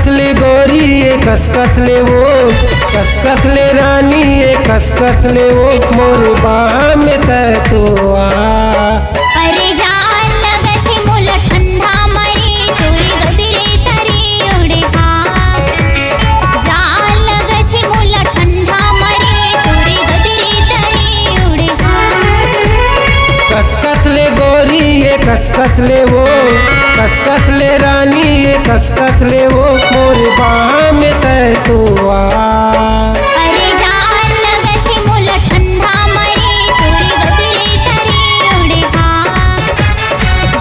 ले गोरी ये कस ले वो, कस ले रानी ये कस ले वो, मोरे बाह में तय तो आ। अरे जान लगत मोला ठंडा मरे तोरी गदरे तरी उड़े हा। जान लगत मोला ठंडा मरे तोरी गदरे तरी उड़े हा। कस ले गोरी ये कस ले वो, कस ले रानी ये कस ले वो, मोरे बाह में तय तो आ। अरे जान लगत मोला ठंडा मरे तोरी गदरे तरी उड़े हा।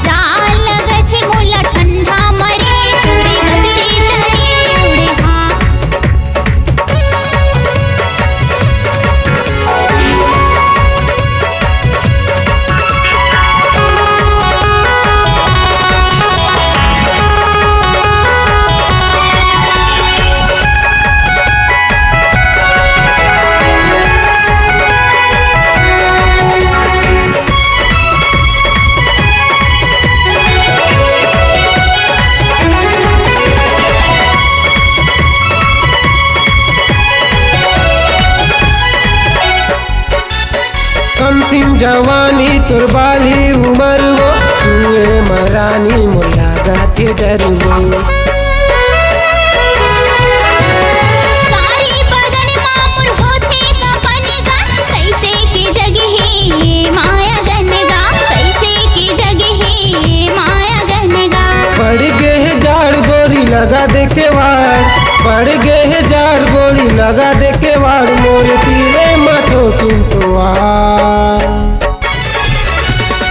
जान लगत मोला ठंडा मरे तोरी गदरे तरी उड़े हा। कम सिम जवानी तुर बाली उमर वो, तुए मरानी मुला गाते डर वो। सारी बदन मामुर होते कपन गा, कैसे की जगह है माया गन गा, कैसे की जगह है माया गन गा। बढ़ गए जाड़ गोरी लगा देखे वार, बढ़ गए जाड़ गोरी लगा देखे वार, मोरे तीरे मठो किंतु आ।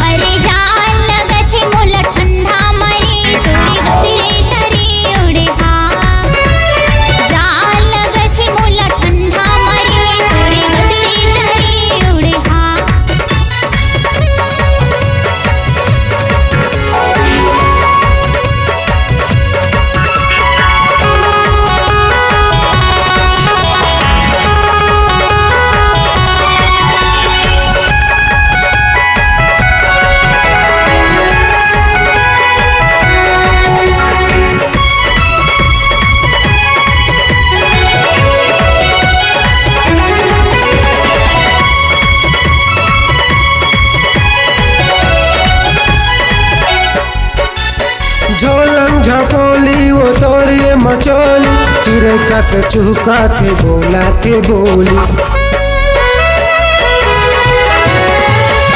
अरे जान लगत मोला ठंडा मरे तोरी गदरे तरी उड़े हा। जान लगत मोला ठंडा मरे तोरी गदरे तरी उड़े हा। झोलम झपोली वो तोरिए मचोली, चिरे कस चुकाते बोलाते बोली।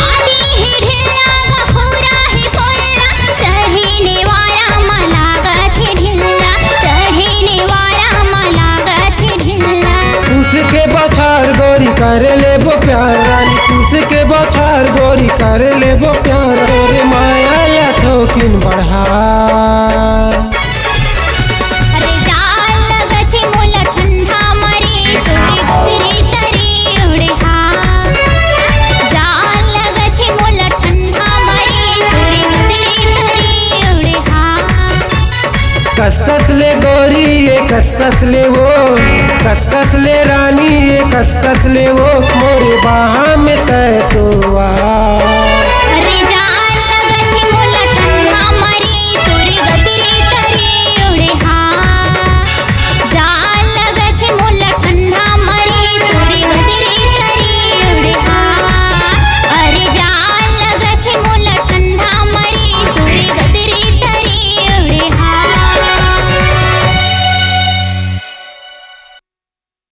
आदि ही ढिल्ला गफूरा ही फुल्ला, चढ़ीने वारा मलागत ही ढिल्ला, चढ़ीने वारा मलागत ही ढिल्ला। उसके बछार गोरी कर ले वो प्यार रानी, उसके बछार गोरी कर ले वो प्यार, तोरे माया लाथो किन बढ़ा। अरे जान लगत मोला ठंडा मरे तोरी गदरे तरी उड़े हा। जान लगत मोला ठंडा मरे तोरी गदरे तरी उड़े हा। कस ले गोरी ये कस ले वो, कस ले रानी ये कस ले वो, मोरे